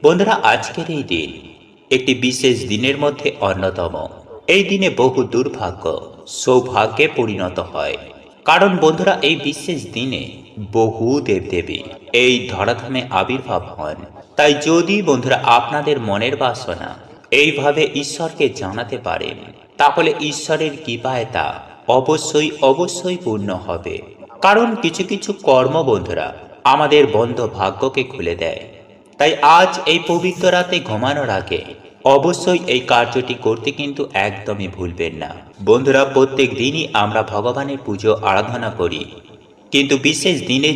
বন্ধুরা, আজকের এই দিন একটি বিশেষ দিনের মধ্যে অন্যতম। এই দিনে বহু দুর্ভাগ্য সৌভাগ্যে পরিণত হয়। কারণ বন্ধুরা, এই বিশেষ দিনে বহু দেবদেবী এই ধরাধামে আবির্ভাব হন। তাই যদি বন্ধুরা আপনাদের মনের বাসনা এইভাবে ঈশ্বরকে জানাতে পারেন, তাহলে ঈশ্বরের কৃপায় তা অবশ্যই অবশ্যই পূর্ণ হবে। কারণ কিছু কিছু কর্ম বন্ধুরা আমাদের বন্ধ ভাগ্যকে খুলে দেয়। তাই আজ এই পবিত্র রাতে ঘুমানোর আগে অবশ্যই এই কার্যটি করতে কিন্তু একদমই ভুলবেন না। বন্ধুরা, প্রত্যেক দিনই আমরা ভগবানের পুজো আরাধনা করি, কিন্তু বিশেষ দিনে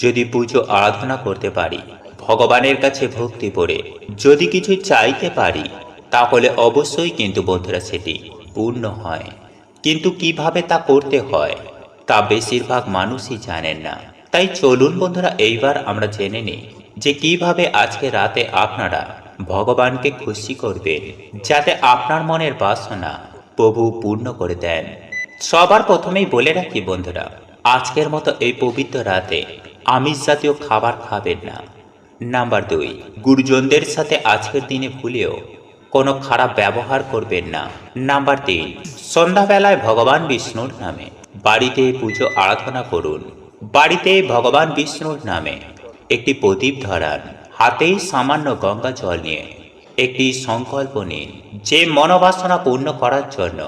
যদি পুজো আরাধনা করতে পারি, ভগবানের কাছে ভক্তি করে যদি কিছু চাইতে পারি, তাহলে অবশ্যই কিন্তু বন্ধুরা সেটি পূর্ণ হয়। কিন্তু কিভাবে তা করতে হয় তা বেশিরভাগ মানুষই জানেন না। তাই চলুন বন্ধুরা, এইবার আমরা জেনে নিই যে কিভাবে আজকে রাতে আপনারা ভগবানকে খুশি করবেন, যাতে আপনার মনের বাসনা প্রভু পূর্ণ করে দেন। সবার প্রথমেই বলে রাখি বন্ধুরা, আজকের মতো এই পবিত্র রাতে আমিষ জাতীয় খাবার খাবেন না। নাম্বার 2, গুরুজনদের সাথে আজকের দিনে ভুলেও কোনো খারাপ ব্যবহার করবেন না। নাম্বার 3, সন্ধ্যাবেলায় ভগবান বিষ্ণুর নামে বাড়িতে পুজো আরাধনা করুন। বাড়িতে ভগবান বিষ্ণুর নামে একটি প্রদীপ ধরান। হাতেই সামান্য গঙ্গা জল নিয়ে একটি সংকল্প নিন যে মনোবাসনা পূর্ণ করার জন্য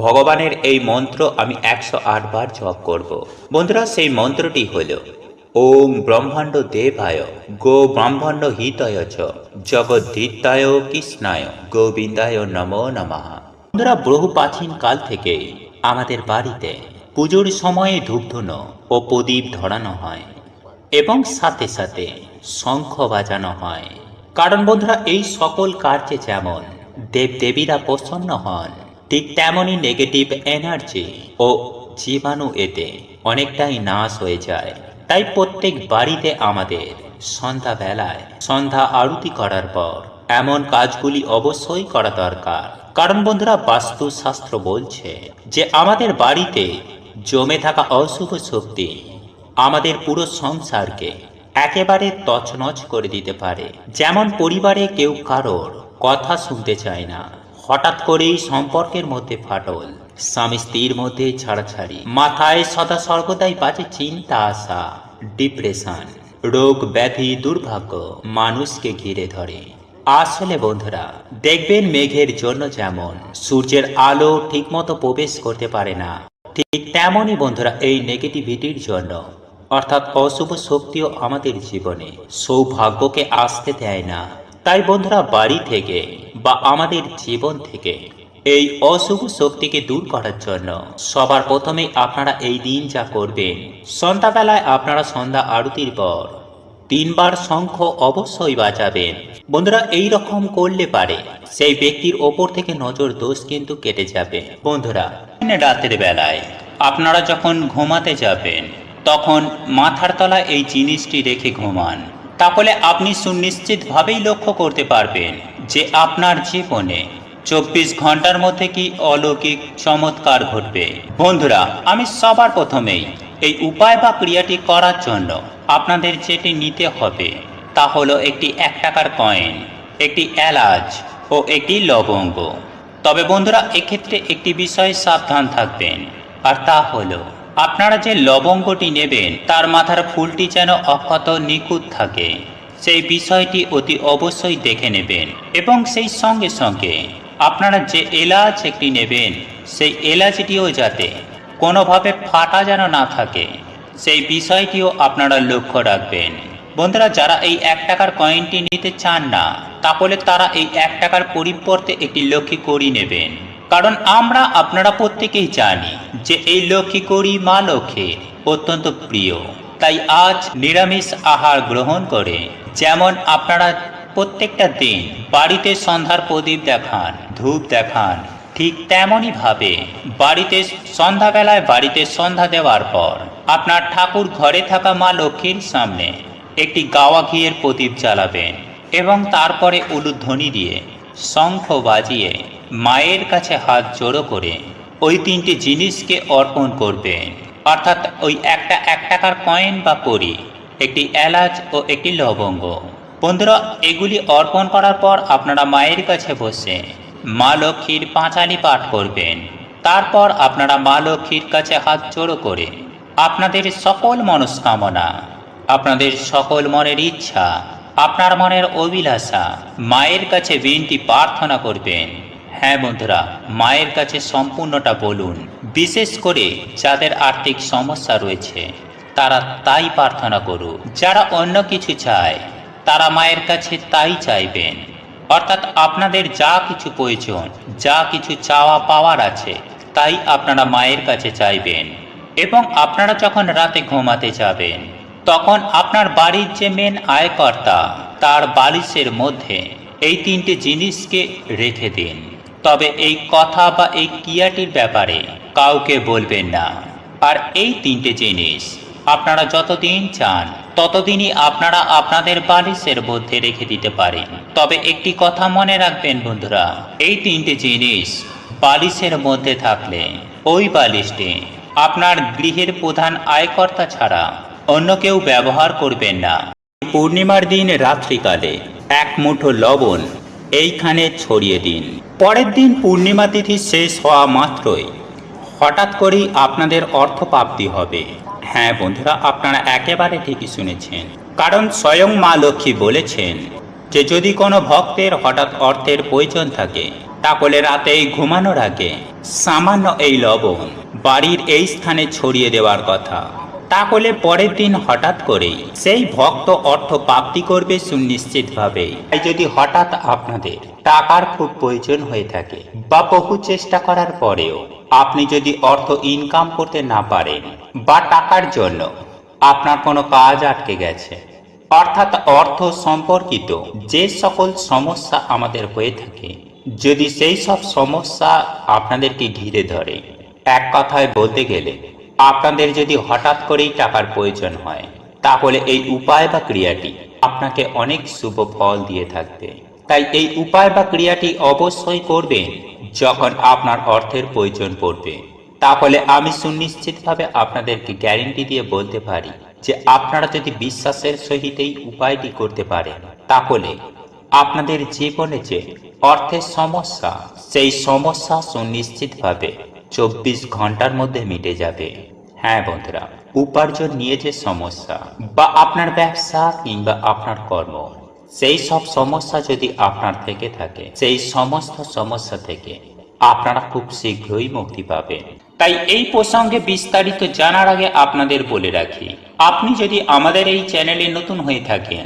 ভগবানের এই মন্ত্র আমি 108 বার জপ করব। বন্ধুরা, সেই মন্ত্রটি হল ওম ব্রহ্মাণ্ড দেবায় গো ব্রাহ্মণ্য হিতয় চ জগদ্ধিতায় কৃষ্ণায় গোবিন্দায় নমো নমঃ। বন্ধুরা, বহু প্রাচীন কাল থেকেই আমাদের বাড়িতে পুজোর সময়ে ধূপধুনো ও প্রদীপ ধরানো হয় এবং সাথে সাথে শঙ্খ বাজানো হয়। কারণ বন্ধুরা, এই সকল কার্যে যেমন দেবদেবীরা প্রসন্ন হন, ঠিক তেমনই নেগেটিভ এনার্জি ও জীবাণু এতে অনেকটাই নাশ হয়ে যায়। তাই প্রত্যেক বাড়িতে আমাদের সন্ধ্যাবেলায় সন্ধ্যা আরতি করার পর এমন কাজগুলি অবশ্যই করা দরকার। কারণ বন্ধুরা, বাস্তুশাস্ত্র বলছে যে আমাদের বাড়িতে জমে থাকা অশুভ শক্তি আমাদের পুরো সংসারকে একেবারে তছনছ করে দিতে পারে। যেমন পরিবারে কেউ কারোর কথা শুনতে চায় না, হঠাৎ করেই সম্পর্কের মধ্যে ফাটল, স্বামী স্ত্রীর মধ্যে ছাড়াছাড়ি, মাথায় সদা সর্বদাই বাজে চিন্তা আসা, ডিপ্রেশন, রোগ ব্যাধি দুর্ভাগ্য মানুষকে ঘিরে ধরে। আসলে বন্ধুরা, দেখবেন মেঘের জন্য যেমন সূর্যের আলো ঠিকমতো প্রবেশ করতে পারে না, ঠিক তেমনই বন্ধুরা এই নেগেটিভিটির জন্য অর্থাৎ অশুভ শক্তিও আমাদের জীবনে সৌভাগ্যকে আসতে দেয় না। তাই বন্ধুরা, বাড়ি থেকে বা আমাদের জীবন থেকে এই অশুভ শক্তিকে দূর করার জন্য সবার প্রথমেই আপনারা এই দিন যা করবেন, সন্ধ্যাবেলায় আপনারা সন্ধ্যা আরতির পর 3 বার শঙ্খ অবশ্যই বাজাবেন। বন্ধুরা, এই রকম করলে পারে সেই ব্যক্তির ওপর থেকে নজর দোষ কিন্তু কেটে যাবে। বন্ধুরা, রাতের বেলায় আপনারা যখন ঘুমাতে যাবেন, তখন মাথার তলায় এই জিনিসটি রেখে ঘুমান। তাহলে আপনি সুনিশ্চিতভাবেই লক্ষ্য করতে পারবেন যে আপনার জীবনে 24 ঘন্টার মধ্যে কি অলৌকিক চমৎকার ঘটবে। বন্ধুরা, আমি সবার প্রথমেই এই উপায় বা ক্রিয়াটি করার জন্য আপনাদের যেটি নিতে হবে তা হলো একটি 1 টাকার কয়েন, একটি এলাচ ও একটি লবঙ্গ। তবে বন্ধুরা, এক্ষেত্রে একটি বিষয়ে সাবধান থাকবেন, আর তা হলো আপনারা যে লবঙ্গটি নেবেন তার মাথার ফুলটি যেন অক্ষত নিখুঁত থাকে, সেই বিষয়টি অতি অবশ্যই দেখে নেবেন। এবং সেই সঙ্গে সঙ্গে আপনারা যে এলাচ একটি নেবেন, সেই এলাচটিও যাতে কোনোভাবে ফাটা যেন না থাকে, সেই বিষয়টিও আপনারা লক্ষ্য রাখবেন। বন্ধুরা, যারা এই 1 টাকার কয়েনটি নিতে চান না, তাহলে তারা এই 1 টাকার পরিবর্তে একটি লক্ষ্মী কড়ি নেবেন। কারণ আমরা আপনারা প্রত্যেকেই জানি যে এই লক্ষ্মী কড়ি মা লক্ষ্মীর অত্যন্ত প্রিয়। তাই আজ নিরামিষ আহার গ্রহণ করে যেমন আপনারা প্রত্যেকটা দিন বাড়িতে সন্ধ্যার প্রদীপ দেখান, ধূপ দেখান, ঠিক তেমনই ভাবে বাড়িতে সন্ধ্যা দেওয়ার পর আপনার ঠাকুর ঘরে থাকা মা লক্ষ্মীর সামনে একটি গাওয়া ঘিয়ের প্রদীপ জ্বালাবেন এবং তারপরে উলুধ্বনি দিয়ে শঙ্খ বাজিয়ে মায়ের কাছে হাত জোড়ো করে ওই 3টি জিনিসকে অর্পণ করবেন। অর্থাৎ ওই 1 টাকার কয়েন বা কড়ি, একটি এলাচ ও একটি লবঙ্গ। বন্ধুরা, এগুলি অর্পণ করার পর আপনারা মায়ের কাছে বসে মা লক্ষ্মীর পাঁচালি পাঠ করবেন। তারপর আপনারা মা লক্ষ্মীর কাছে হাত জোড়ো করে আপনাদের সকল মনস্কামনা, আপনাদের সকল মনের ইচ্ছা, আপনার মনের অভিলাষা মায়ের কাছে বিনতি প্রার্থনা করবেন। হ্যাঁ বন্ধুরা, মায়ের কাছে সম্পূর্ণটা বলুন। বিশেষ করে যাদের আর্থিক সমস্যা রয়েছে তারা তাই প্রার্থনা করুক। যারা অন্য কিছু চায় তারা মায়ের কাছে তাই চাইবেন। অর্থাৎ আপনাদের যা কিছু প্রয়োজন, যা কিছু চাওয়া পাওয়ার আছে তাই আপনারা মায়ের কাছে চাইবেন। এবং আপনারা যখন রাতে ঘুমাতে যাবেন তখন আপনার বাড়ির যে মেন আয়কর্তা তার বালিশের মধ্যে এই তিনটে জিনিসকে রেখে দিন। তবে এই কথা বা এই ক্রিয়াটির ব্যাপারে কাউকে বলবেন না। আর এই তিনটে জিনিস আপনারা যতদিন চান ততদিনই আপনারা আপনাদের বালিশের মধ্যে রেখে দিতে পারেন। তবে একটি কথা মনে রাখবেন বন্ধুরা, এই তিনটে জিনিস বালিশের মধ্যে থাকলে ওই বালিশটি আপনার গৃহের প্রধান আয়কর্তা ছাড়া অন্য কেউ ব্যবহার করবেন না। পূর্ণিমার দিন রাত্রিকালে এক মুঠো লবণ এইখানে ছড়িয়ে দিন। পরের দিন পূর্ণিমা তিথি শেষ হওয়া মাত্রই হঠাৎ করেই আপনাদের অর্থপ্রাপ্তি হবে। হ্যাঁ বন্ধুরা, আপনারা একেবারে ঠিকই শুনেছেন। কারণ স্বয়ং মা লক্ষ্মী বলেছেন যে যদি কোনো ভক্তের হঠাৎ অর্থের প্রয়োজন থাকে তাহলে রাতেই ঘুমানোর আগে সামান্য এই লবণ বাড়ির এই স্থানে ছড়িয়ে দেওয়ার কথা। তাহলে পরের দিন হঠাৎ করেই সেই ভক্ত অর্থ প্রাপ্তি করবে সুনিশ্চিতভাবে। তাই যদি হঠাৎ আপনাদের টাকার খুব প্রয়োজন হয়ে থাকে বা বহু চেষ্টা করার পরেও আপনি যদি অর্থ ইনকাম করতে না পারেন বা টাকার জন্য আপনার কোনো কাজ আটকে গেছে, অর্থাৎ অর্থ সম্পর্কিত যে সকল সমস্যা আমাদের হয়ে থাকে, যদি সেই সব সমস্যা আপনাদেরকে ঘিরে ধরে, এক কথায় বলতে গেলে আপনাদের যদি হঠাৎ করেই টাকার প্রয়োজন হয় তাহলে এই উপায় বা ক্রিয়াটি আপনাকে অনেক শুভ ফল দিয়ে থাকবে। তাই এই উপায় বা ক্রিয়াটি অবশ্যই করবেন যখন আপনার অর্থের প্রয়োজন পড়বে। তাহলে আমি সুনিশ্চিতভাবে আপনাদেরকে গ্যারেন্টি দিয়ে বলতে পারি যে আপনারা যদি বিশ্বাসের সহিত এই উপায়টি করতে পারেন তাহলে আপনাদের জীবনে যে অর্থের সমস্যা, সেই সমস্যা সুনিশ্চিতভাবে 24 ঘন্টার মধ্যে মিটে যাবে। হ্যাঁ বন্ধুরা, উপার্জন নিয়ে যে সমস্যা বা আপনার ব্যবসা কিংবা আপনার কর্ম, সেই সব সমস্যা যদি আপনার থেকে থাকে, সেই সমস্ত সমস্যা থেকে আপনারা খুব শীঘ্রই মুক্তি পাবেন। তাই এই প্রসঙ্গে বিস্তারিত জানার আগে আপনাদের বলে রাখি, আপনি যদি আমাদের এই চ্যানেলে নতুন হয়ে থাকেন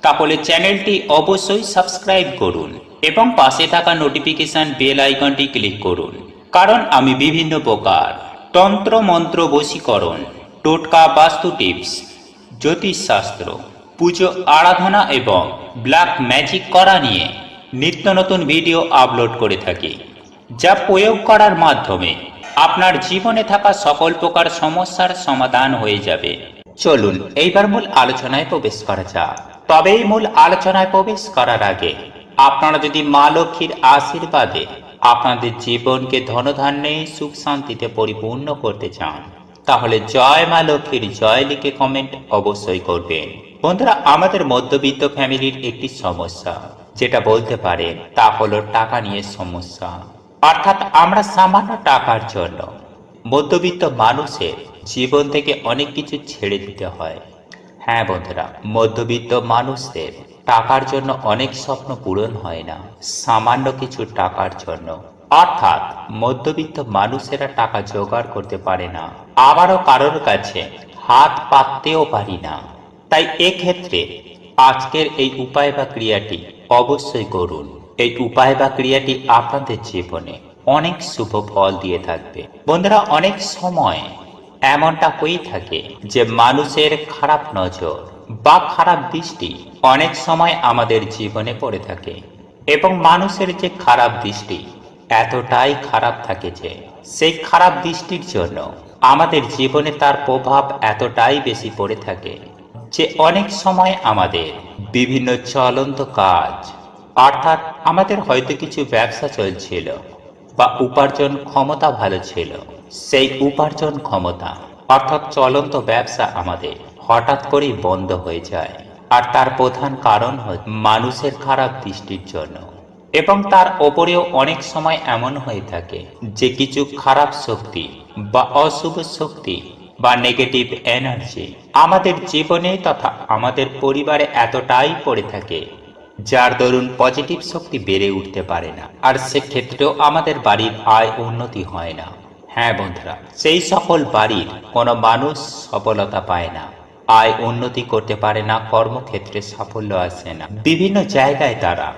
তাহলে চ্যানেলটি অবশ্যই সাবস্ক্রাইব করুন এবং পাশে থাকা নোটিফিকেশন বেল আইকনটি ক্লিক করুন। কারণ আমি বিভিন্ন প্রকার তন্ত্র মন্ত্র, বশীকরণ, টোটকা, বাস্তু টিপস, জ্যোতিষশাস্ত্র, পুজো আরাধনা এবং ব্ল্যাক ম্যাজিক করা নিয়ে নিত্য নতুন ভিডিও আপলোড করে থাকি, যা প্রয়োগ করার মাধ্যমে আপনার জীবনে থাকা সকল প্রকার সমস্যার সমাধান হয়ে যাবে। চলুন এইবার মূল আলোচনায় প্রবেশ করা যাক। তবে এই মূল আলোচনায় প্রবেশ করার আগে আপনারা যদি মা লক্ষ্মীর আশীর্বাদে আপনাদের জীবনকে ধনধান্যে সুখ শান্তিতে পরিপূর্ণ করতে চান তাহলে জয় মা লক্ষ্মীর জয় লিখে কমেন্ট অবশ্যই করবেন। বন্ধুরা, আমাদের মধ্যবিত্ত ফ্যামিলির একটি সমস্যা যেটা বলতে পারেন তা হলো টাকা নিয়ে সমস্যা। অর্থাৎ আমরা সামান্য টাকার জন্য মধ্যবিত্ত মানুষের জীবন থেকে অনেক কিছু ছেড়ে দিতে হয়। হ্যাঁ বন্ধুরা, মধ্যবিত্ত মানুষদের টাকার জন্য অনেক স্বপ্ন পূরণ হয় না সামান্য কিছু টাকার জন্য। অর্থাৎ মধ্যবিত্ত মানুষেরা টাকা জোগাড় করতে পারে না, আবারও কারোর কাছে হাত পাততেও পারি না। তাই এক্ষেত্রে আজকের এই উপায় বা ক্রিয়াটি অবশ্যই করুন। এই উপায় বা ক্রিয়াটি আপনাদের জীবনে অনেক শুভ ফল দিয়ে থাকবে। বন্ধুরা, অনেক সময় এমনটা হয়ে থাকে যে মানুষের খারাপ নজর বা খারাপ দৃষ্টি অনেক সময় আমাদের জীবনে পড়ে থাকে এবং মানুষের যে খারাপ দৃষ্টি এতটাই খারাপ থাকে যে সেই খারাপ দৃষ্টির জন্য আমাদের জীবনে তার প্রভাব এতটাই বেশি পড়ে থাকে যে অনেক সময় আমাদের বিভিন্ন চলন্ত কাজ, অর্থাৎ আমাদের হয়তো কিছু ব্যবসা চলছিল বা উপার্জন ক্ষমতা ভালো ছিল, সেই উপার্জন ক্ষমতা অর্থাৎ চলন্ত ব্যবসা আমাদের হঠাৎ করেই বন্ধ হয়ে যায়। আর তার প্রধান কারণ হচ্ছে মানুষের খারাপ দৃষ্টির জন্য। এবং তার ওপরেও অনেক সময় এমন হয়ে থাকে যে কিছু খারাপ শক্তি বা অশুভ শক্তি বা নেগেটিভ এনার্জি আমাদের জীবনে তথা আমাদের পরিবারে এতটাই পড়ে থাকে যার দরুন পজিটিভ শক্তি বেড়ে উঠতে পারে না, আর সেক্ষেত্রেও আমাদের বাড়ির আয় উন্নতি হয় না। হ্যাঁ বন্ধুরা, সেই সকল বাড়ির কোনো মানুষ সফলতা পায় না, আয় উন্নতি করতে পারে না, কর্মক্ষেত্রে সাফল্য আসে না, বিভিন্ন জায়গায় তারা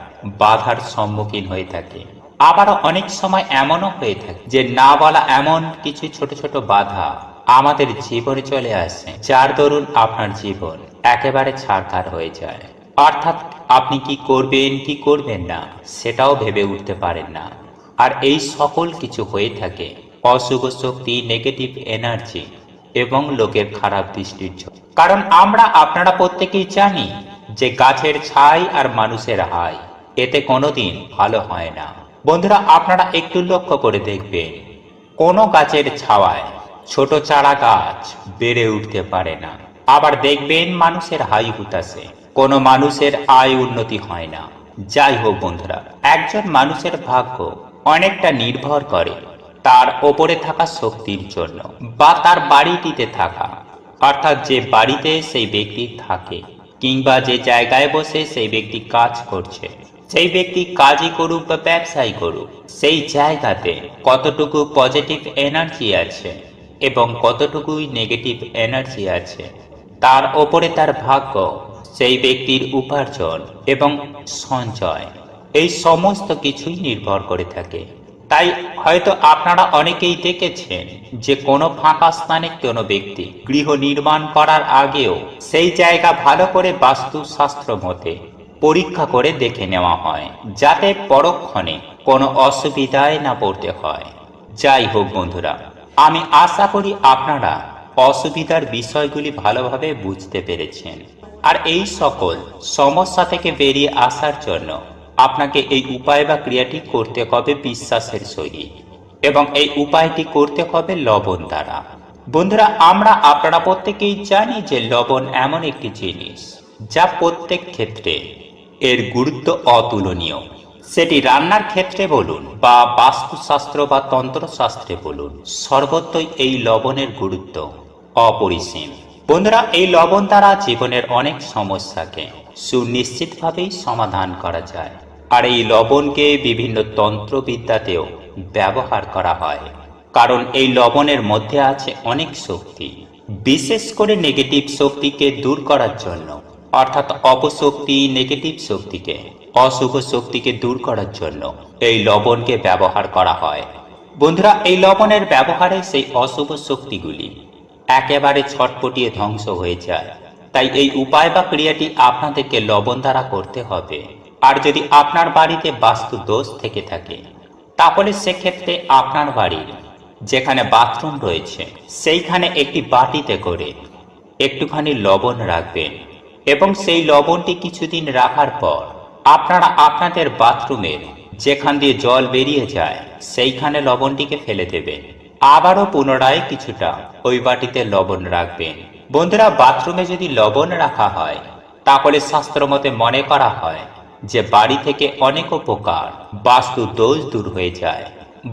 বাধার সম্মুখীন হয়ে থাকে। আবারও অনেক সময় এমনও হয়ে থাকে যে না বলা এমন কিছু ছোট ছোট বাধা আমাদের জীবনে চলে আসে যার দরুন আপনার জীবন একেবারে ছাড়খাড় হয়ে যায়। অর্থাৎ আপনি কি করবেন কি করবেন না সেটাও ভেবে উঠতে পারেন না। আর এই সকল কিছু হয়ে থাকে অশুভ শক্তি, নেগেটিভ এনার্জি এবং লোকের খারাপ দৃষ্টির জন্য। কারণ আমরা আপনারা প্রত্যেকেই জানি যে গাছের ছাই আর মানুষের হাই এতে কোনোদিন ভালো হয় না। বন্ধুরা, আপনারা একটু লক্ষ্য করে দেখবেন, কোনো গাছের ছাওয়ায় ছোট চারা গাছ বেড়ে উঠতে পারে না। আবার দেখবেন মানুষের হাই হুতাশে কোনো মানুষের আয় উন্নতি হয় না। যাই হোক বন্ধুরা, একজন মানুষের ভাগ্য অনেকটা নির্ভর করে তার ওপরে থাকা শক্তির জন্য বা তার বাড়িটিতে থাকা, অর্থাৎ যে বাড়িতে সেই ব্যক্তি থাকে কিংবা যে জায়গায় বসে সেই ব্যক্তি কাজ করছে, সেই ব্যক্তি কাজই করুক বা ব্যবসাই করুক, সেই জায়গাতে কতটুকু পজিটিভ এনার্জি আছে এবং কতটুকুই নেগেটিভ এনার্জি আছে তার ওপরে তার ভাগ্য, সেই ব্যক্তির উপার্জন এবং সঞ্চয় এই সমস্ত কিছুই নির্ভর করে থাকে। তাই হয়তো আপনারা অনেকেই দেখেছেন যে কোনো ফাঁকা স্থানে কোনো ব্যক্তি গৃহ নির্মাণ করার আগেও সেই জায়গা ভালো করে বাস্তুশাস্ত্র মতে পরীক্ষা করে দেখে নেওয়া হয় যাতে পরক্ষণে কোনো অসুবিধায় না পড়তে হয়। যাই হোক বন্ধুরা, আমি আশা করি আপনারা অসুবিধার বিষয়গুলি ভালোভাবে বুঝতে পেরেছেন। আর এই সকল সমস্যা থেকে বেরিয়ে আসার জন্য আপনাকে এই উপায় বা ক্রিয়াটি করতে হবে বিশ্বাসের সহিত, এবং এই উপায়টি করতে হবে লবণ দ্বারা। বন্ধুরা, আমরা আপনারা প্রত্যেকেই জানি যে লবণ এমন একটি জিনিস যা প্রত্যেক ক্ষেত্রে এর গুরুত্ব অতুলনীয়। সেটি রান্নার ক্ষেত্রে বলুন বা বাস্তুশাস্ত্র বা তন্ত্রশাস্ত্রে বলুন, সর্বত্রই এই লবণের গুরুত্ব অপরিসীম। বন্ধুরা, এই লবণ দ্বারা জীবনের অনেক সমস্যাকে সুনিশ্চিতভাবেই সমাধান করা যায়। আর এই লবণকে বিভিন্ন তন্ত্রবিদ্যাতেও ব্যবহার করা হয়, কারণ এই লবণের মধ্যে আছে অনেক শক্তি, বিশেষ করে নেগেটিভ শক্তিকে দূর করার জন্য, অর্থাৎ অপশক্তি, নেগেটিভ শক্তিকে, অশুভ শক্তিকে দূর করার জন্য এই লবণকে ব্যবহার করা হয়। বন্ধুরা, এই লবণের ব্যবহারে সেই অশুভ শক্তিগুলি একেবারে ছটপটিয়ে ধ্বংস হয়ে যায়। তাই এই উপায় বা ক্রিয়াটি আপনাদেরকে লবণ দ্বারা করতে হবে। আর যদি আপনার বাড়িতে বাস্তু দোষ থেকে থাকে তাহলে সেক্ষেত্রে আপনার বাড়ির যেখানে বাথরুম রয়েছে সেইখানে একটি বাটিতে করে একটুখানি লবণ রাখবেন, এবং সেই লবণটি কিছুদিন রাখার পর আপনারা আপনাদের বাথরুমের যেখান দিয়ে জল বেরিয়ে যায় সেইখানে লবণটিকে ফেলে দেবেন। আবারও পুনরায় কিছুটা ওই বাটিতে লবণ রাখবেন। বন্ধুরা, বাথরুমে যদি লবণ রাখা হয় তাহলে শাস্ত্রমতে মনে করা হয় যে বাড়ি থেকে অনেক উপকার, বাস্তু দোষ দূর হয়ে যায়।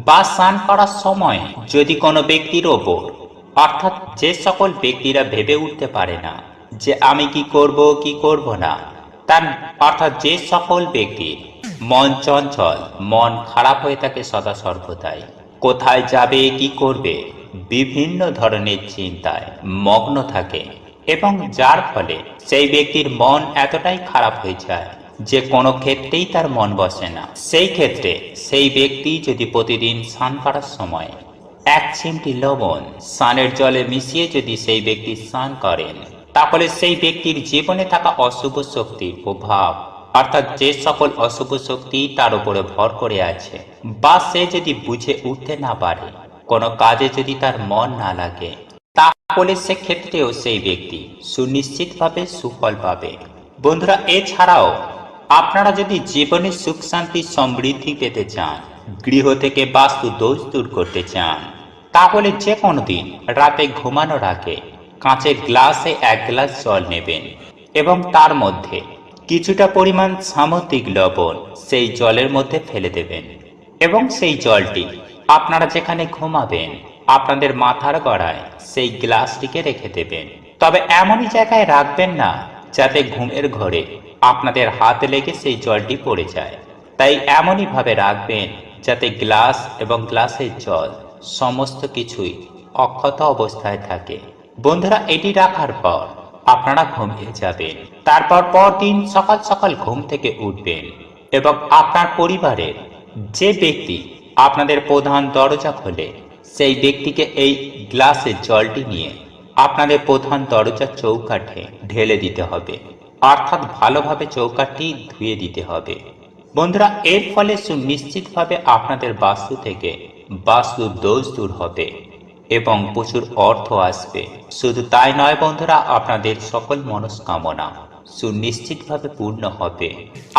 বা স্নান করার সময় যদি কোনো ব্যক্তির ওপর, অর্থাৎ যে সকল ব্যক্তিরা ভেবে উঠতে পারে না যে আমি কি করব কি করব না, তার অর্থাৎ যে সকল ব্যক্তির মন চঞ্চল, মন খারাপ হয়ে থাকে সদা সর্বদাই, কোথায় যাবে কি করবে বিভিন্ন ধরনের চিন্তায় মগ্ন থাকে, এবং যার ফলে সেই ব্যক্তির মন এতটাই খারাপ হয়ে যায় যে কোনো ক্ষেত্রেই তার মন বসে না। সেই ক্ষেত্রে সেই ব্যক্তি যদি প্রতিদিন স্নান করার সময় এক চিমটি লবণ স্নানের জলে মিশিয়ে যদি সেই ব্যক্তি স্নান করেন তাহলে সেই ব্যক্তির জীবনে থাকা অশুভ শক্তির প্রভাব, অর্থাৎ যে সকল অশুভ শক্তি তার উপরে ভর করে আছে বা সে যদি বুঝে উঠতে না পারে, কোনো কাজে যদি তার মন না লাগে, তাহলে সেক্ষেত্রেও সেই ব্যক্তি সুনিশ্চিতভাবে সুফল পাবে। বন্ধুরা, এছাড়াও আপনারা যদি জীবনে সুখ শান্তি সমৃদ্ধি পেতে চান, গৃহ থেকে বাস্তু দোষ দূর করতে চান, তাহলে যে কোনো দিন রাতে ঘুমানোর আগে কাঁচের গ্লাসে এক গ্লাস জল নেবেন এবং তার মধ্যে কিছুটা পরিমাণ সামুদ্রিক লবণ সেই জলের মধ্যে ফেলে দেবেন এবং সেই জলটি আপনারা যেখানে ঘুমাবেন আপনাদের মাথার গড়ায় সেই গ্লাসটিকে রেখে দেবেন। তবে এমনই জায়গায় রাখবেন না যাতে ঘুমের ঘরে আপনাদের হাত লেগে সেই জলটি পড়ে যায়। তাই এমনই ভাবে রাখবেন যাতে গ্লাস এবং গ্লাসের জল সমস্ত কিছুই অক্ষত অবস্থায় থাকে। বন্ধুরা, এটি রাখার পর আপনারা ঘুমিয়ে যাবেন। তারপর পরদিন সকাল সকাল ঘুম থেকে উঠবেন এবং আপনার পরিবারের যে ব্যক্তি আপনাদের প্রধান দরজা খোলে সেই ব্যক্তিকে এই গ্লাসের জলটি নিয়ে আপনাদের প্রধান দরজার চৌকাঠে ঢেলে দিতে হবে, অর্থাৎ ভালোভাবে চৌকাঠটি ধুয়ে দিতে হবে। বন্ধুরা, এর ফলে সুনিশ্চিতভাবে আপনাদের বাস্তু থেকে বাস্তু দোষ দূর হবে এবং প্রচুর অর্থ আসবে। শুধু তাই নয় বন্ধুরা, আপনাদের সকল মনস্কামনা সুনিশ্চিতভাবে পূর্ণ হবে।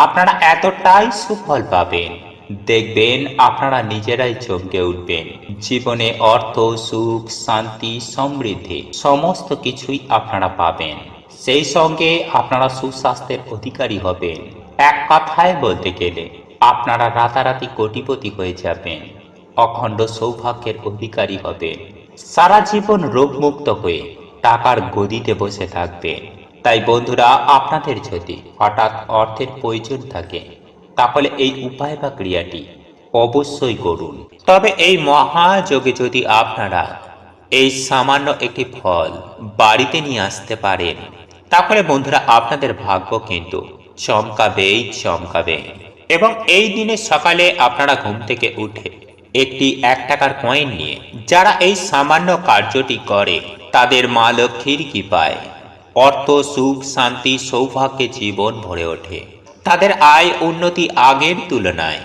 আপনারা এতটাই সুফল পাবেন, দেখবেন আপনারা নিজেরাই চমকে উঠবেন। জীবনে অর্থ, সুখ, শান্তি, সমৃদ্ধি সমস্ত কিছুই আপনারা পাবেন। সেই সঙ্গে আপনারা সুস্বাস্থ্যের অধিকারী হবেন। এক কথায় বলতে গেলে আপনারা রাতারাতি কোটিপতি হয়ে যাবেন, অখণ্ড সৌভাগ্যের অধিকারী হবেন, সারা জীবন রোগমুক্ত হয়ে টাকার গদিতে বসে থাকবেন। তাই বন্ধুরা, আপনাদের যদি হঠাৎ অর্থের প্রয়োজন থাকে তাহলে এই উপায় বা ক্রিয়াটি অবশ্যই করুন। তবে এই মহাযোগে যদি আপনারা এই সামান্য একটি ফল বাড়িতে নিয়ে আসতে পারেন তাহলে বন্ধুরা আপনাদের ভাগ্য কিন্তু চমকাবেই চমকাবে। এবং এই দিনে সকালে আপনারা ঘুম থেকে উঠে একটি 1 টাকার কয়েন নিয়ে যারা এই সামান্য কার্যটি করে তাদের মা লক্ষ্মীর কৃপায় অর্থ, সুখ, শান্তি, সৌভাগ্যে জীবন ভরে ওঠে। তাদের আয় উন্নতি আগের তুলনায়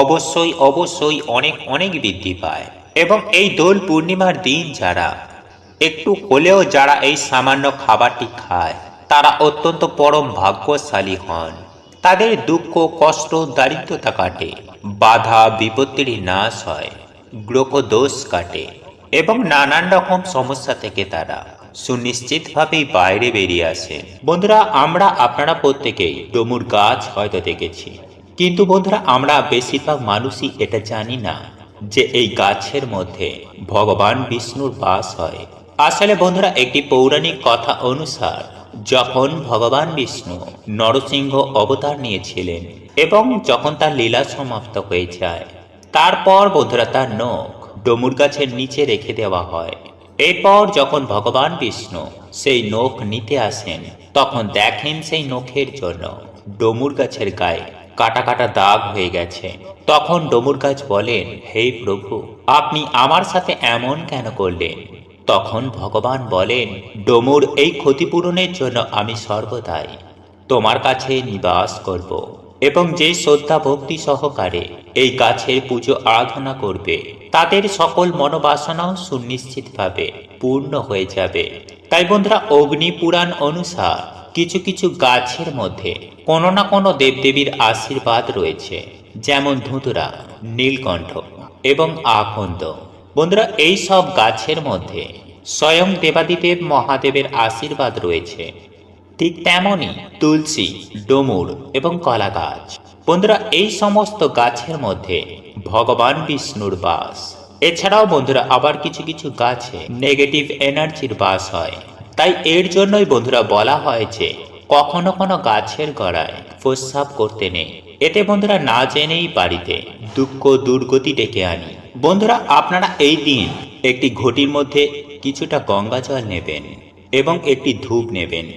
অবশ্যই অবশ্যই অনেক অনেক বৃদ্ধি পায়। এবং এই দোল পূর্ণিমার দিন যারা এই সামান্য খাবারটি খায় তারা অত্যন্ত পরম ভাগ্যশালী হন। তাদের দুঃখ, কষ্ট, দারিদ্রতা কাটে, বাধা বিপত্তির নাশ হয়, গ্রহ দোষ কাটে এবং নানান রকম সমস্যা থেকে তারা সুনিশ্চিতভাবেই বাইরে বেরিয়ে আসে। বন্ধুরা, আপনারা প্রত্যেকেই ডমুর গাছ হয়তো দেখেছি, কিন্তু বন্ধুরা আমরা বেশিরভাগ মানুষই এটা জানি না যে এই গাছের মধ্যে ভগবান বিষ্ণুর বাস হয়। আসলে বন্ধুরা, একটি পৌরাণিক কথা অনুসার যখন ভগবান বিষ্ণু নরসিংহ অবতার নিয়েছিলেন এবং যখন তার লীলা সমাপ্ত হয়ে যায়, তারপর বন্ধুরা তার নখ ডমুর গাছের নিচে রেখে দেওয়া হয়। এরপর যখন ভগবান বিষ্ণু সেই নখ নিতে আসেন তখন দেখেন সেই নখের জন্য ডমুর গাছের গায়ে কাটা কাটা দাগ হয়ে গেছে। তখন ডমুর গাছ বলেন, হে প্রভু, আপনি আমার সাথে এমন কেন করলেন? তখন ভগবান বলেন, ডমুর এই ক্ষতিপূরণের জন্য আমি সর্বদাই তোমার কাছে নিবাস করব এবং যে শ্রদ্ধা ভক্তি সহকারে এই গাছের পুজো আরাধনা করবে তাদের সকল মনোবাসনাও সুনিশ্চিতভাবে পূর্ণ হয়ে যাবে। তাই বন্ধুরা, অগ্নি পুরাণ অনুসার কিছু কিছু গাছের মধ্যে কোনো না কোনো দেবদেবীর আশীর্বাদ রয়েছে, যেমন ধুতুরা, নীলকণ্ঠ এবং আকন্দ। বন্ধুরা, এই সব গাছের মধ্যে স্বয়ং দেবাদিদেব মহাদেবের আশীর্বাদ রয়েছে। ঠিক তেমনই তুলসী, ডমুর এবং কলা গাছ। বন্ধুরা, এই সমস্ত গাছের মধ্যে ভগবান বিষ্ণুর বাস। এছাড়াও বন্ধুরা আবার কিছু কিছু গাছে নেগেটিভ এনার্জির বাস হয়। তাই এর জন্যই বন্ধুরা বলা হয় যে কখনো কোনো গাছের গোড়ায় প্রস্রাব করতে নেই। এতে বন্ধুরা না জেনেই বাড়িতে দুঃখ দুর্গতি ডেকে আনি। বন্ধুরা, আপনারা এই দিন একটি ঘটির মধ্যে কিছুটা গঙ্গা জল নেবেন এবং একটি ধূপ নেবেন।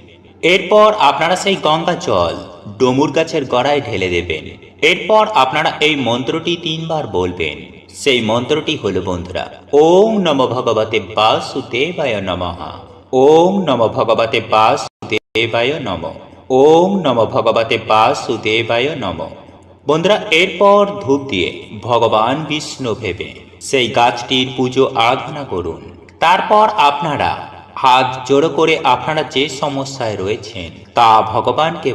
এরপর আপনারা সেই গঙ্গা জল ডমুর গাছের গোড়ায় ঢেলে দেবেন। এরপর আপনারা এই মন্ত্রটি 3 বার বলবেন। সেই মন্ত্রটি হলো বন্ধুরা, ওং নমো ভগবতে বাসুদেবায় নমঃ, ওং নমো ভগবতে বাসুদেবায় নমঃ, ওং নমো ভগবতে বাসুদেবায় নমঃ। বন্ধুরা, এরপর ধূপ দিয়ে ভগবান বিষ্ণু ভেবে সেই গাছটির পুজো আরাধনা করুন। তারপর আপনারা হাত জোড়ো করে আপনারা যে সমস্যায় রয়েছেন তা ভগবানকে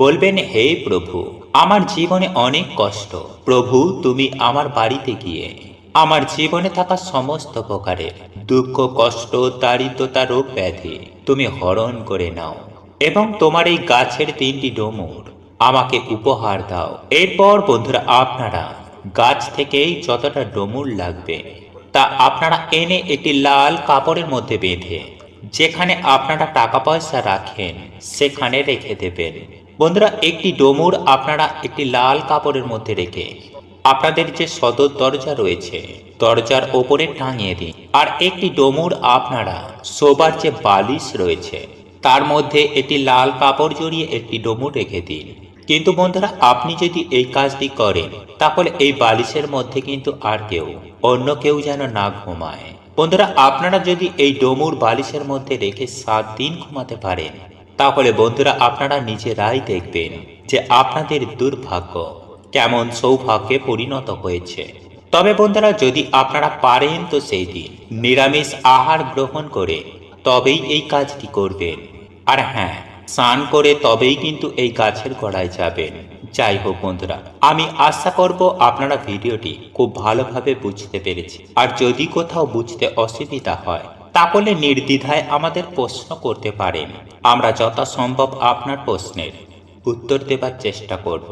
বলবেন, হে প্রভু, আমার জীবনে অনেক কষ্ট। প্রভু, তুমি আমার বাড়িতে গিয়ে আমার জীবনে থাকা সমস্ত প্রকারের দুঃখ, কষ্ট, দারিদ্রতা, রোগ ব্যাধি তুমি হরণ করে নাও এবং তোমার এই গাছের 3টি ডুমুর আমাকে উপহার দাও। এরপর বন্ধুরা আপনারা গাছ থেকেই যতটা ডুমুর লাগবে তা আপনারা এনে একটি লাল কাপড়ের মধ্যে বেঁধে যেখানে আপনারা টাকা পয়সা রাখেন সেখানে রেখে দেবেন। বন্ধুরা একটি ডুমুর আপনারা একটি লাল কাপড়ের মধ্যে রেখে আপনাদের যে সদর দরজা রয়েছে দরজার ওপরে টাঙিয়ে দিন। আর একটি ডুমুর আপনারা শোবার যে বালিশ রয়েছে তার মধ্যে একটি লাল কাপড় জড়িয়ে একটি ডুমুর রেখে দিন। কিন্তু বন্ধুরা আপনি যদি এই কাজটি করেন তাহলে এই বালিশের মধ্যে কিন্তু আর অন্য কেউ যেন না ঘুমায়। বন্ধুরা আপনারা যদি এই ডুমুর বালিশের মধ্যে রেখে 7 দিন ঘুমাতে পারেন তাহলে বন্ধুরা আপনারা নিজেরাই দেখবেন যে আপনাদের দুর্ভাগ্য কেমন সৌভাগ্যে পরিণত হয়েছে। তবে বন্ধুরা যদি আপনারা পারেন তো সেই দিন নিরামিষ আহার গ্রহণ করে তবেই এই কাজটি করবেন। আর হ্যাঁ, স্নান করে তবেই কিন্তু এই গাছের গোড়ায় যাবেন। যাই হোক বন্ধুরা, আমি আশা করব আপনারা ভিডিওটি খুব ভালোভাবে বুঝতে পেরেছি। আর যদি কোথাও বুঝতে অসুবিধা হয় তাহলে নির্দ্বিধায় আমাদের প্রশ্ন করতে পারেন। আমরা যথাসম্ভব আপনার প্রশ্নের উত্তর দেবার চেষ্টা করব।